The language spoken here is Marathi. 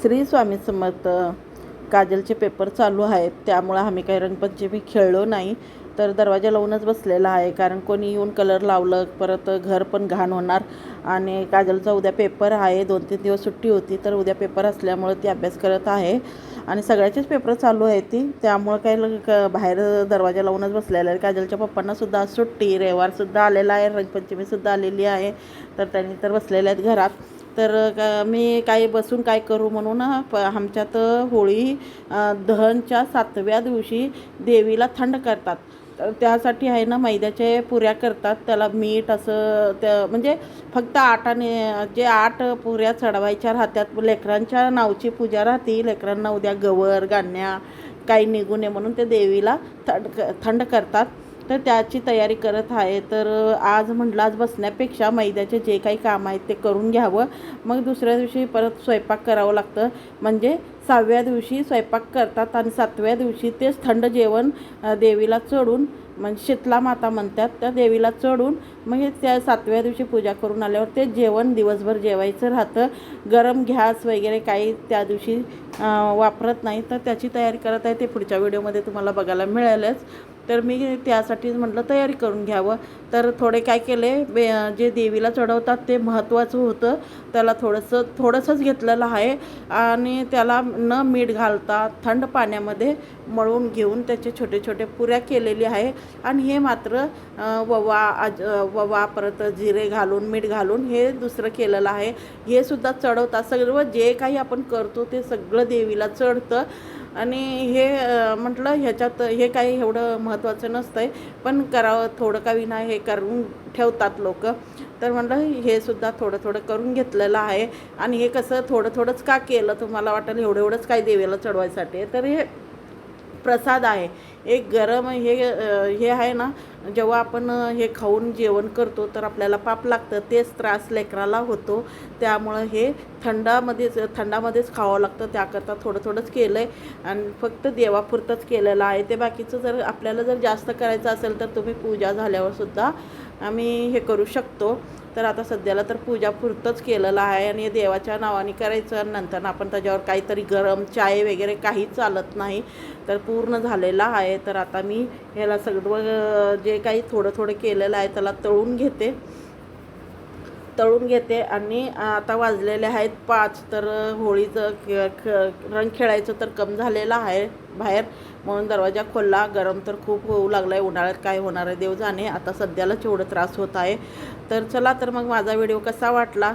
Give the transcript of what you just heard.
श्री स्वामी समर्थ. काजलचे पेपर चालू आहेत त्यामुळं आम्ही काही रंगपंचमी खेळलो नाही, तर दरवाजा लावूनच बसलेला आहे. कारण कोणी येऊन कलर लावलं परत घर पण घाण होणार. आणि काजलचा उद्या पेपर आहे, 2-3 दिवस सुट्टी होती, तर उद्या पेपर असल्यामुळं ती अभ्यास करत आहे. आणि सगळ्याचेच पेपर चालू आहे ती, त्यामुळं काही बाहेर दरवाजा लावूनच बसलेला आहे. काजलच्या पप्पांनासुद्धा आज सुट्टी, रविवारसुद्धा आलेला आहे, रंगपंचमीसुद्धा आलेली आहे, तर त्यांनी तर बसलेले आहेत घरात. तर मी काय बसून काय करू म्हणून आमच्यात होळी दहनच्या 7व्या दिवशी देवीला थंड करतात. तर त्यासाठी आहे ना, मैद्याचे पुऱ्या करतात, त्याला मीठ असं त्या म्हणजे फक्त आटाने जे 8 पुऱ्या चढवायच्या राहतात. लेकरांच्या नावची पूजा राहते, लेकरांना उद्या गवर गाण्या काही निघू नये म्हणून ते देवीला थंड करतात. तर त्याची तयारी करत आहे. तर आज म्हटलं आज बसण्यापेक्षा मैद्याचे जे काही काम आहेत ते करून घ्यावं, मग दुसऱ्या दिवशी परत स्वयंपाक करावं लागतं. म्हणजे 6व्या दिवशी स्वयंपाक करतात आणि 7व्या दिवशी तेच थंड जेवण देवीला चढून, म्हणजे शीतला माता म्हणतात, त्या देवीला चढून मग हे त्या 7व्या दिवशी पूजा करून आल्यावर ते जेवण दिवसभर जेवायचं राहतं. गरम गॅस वगैरे काही त्या दिवशी वापरत नाही. तर त्याची तयारी करत आहे, ते पुढच्या व्हिडिओमध्ये तुम्हाला बघायला मिळेलच. तर मी त्यासाठीच म्हटलं तयारी करून घ्यावं. तर थोडे काय केले, जे देवीला चढवतात ते महत्त्वाचं होतं, त्याला थोडंसंच घेतलेलं आहे आणि त्याला न मीठ घालता थंड पाण्यामध्ये मळून घेऊन त्याचे छोटे छोटे पुऱ्या केलेली आहे. आणि हे मात्र ववा परत जिरे घालून मीठ घालून हे दुसरं केलेलं आहे. हे सुद्धा चढवतात, सर्व जे काही आपण करतो ते सगळं देवीला चढतं. आणि हे म्हटलं ह्याच्यात हे काही एवढं महत्त्वाचं नसतं आहे, पण करावं थोडं का विना हे करून ठेवतात लोक. तर म्हटलं हे सुद्धा थोडं थोडं करून घेतलेलं आहे. आणि हे कसं थोडं थोडंच का केलं, तुम्हाला वाटेल एवढं एवढंच काय देवीला चढवायसाठी, तर हे प्रसाद आहे. एक गरम हे आहे ना, जेव्हा आपण हे खाऊन जेवण करतो तर आपल्याला पाप लागतं, तेच त्रास लेकराला होतो. त्यामुळं हे थंडामध्येच खावं लागतं. त्याकरता थोडं थोडंच केलं आहे आणि फक्त देवापुरतंच केलेलं आहे. ते बाकीचं जर आपल्याला जर जास्त करायचं असेल तर तुम्ही पूजा झाल्यावरसुद्धा आम्ही हे करू शकतो. तर आता सध्याला तर पूजापुरतंच केलेलं आहे आणि देवाच्या नावाने करायचं. आणि नंतर आपण त्याच्यावर काहीतरी गरम चाय वगैरे काही चालत नाही. तर पूर्ण झालेला आहे. तर आता मी ह्याला सगळं जे काही थोडं थोडं केलेलं आहे त्याला तळून घेते आणि आता वाजलेले आहेत 5. तर होळीचं रंग खेळायचं तर कम झालेलं आहे बाहेर, म्हणून दरवाजा खोलला. गरम तर खूप होऊ लागला आहे, उन्हाळ्यात काय होणार आहे देव जाणे. आता सध्यालाच एवढं त्रास होत आहे. तर चला, तर मग माझा व्हिडिओ कसा वाटला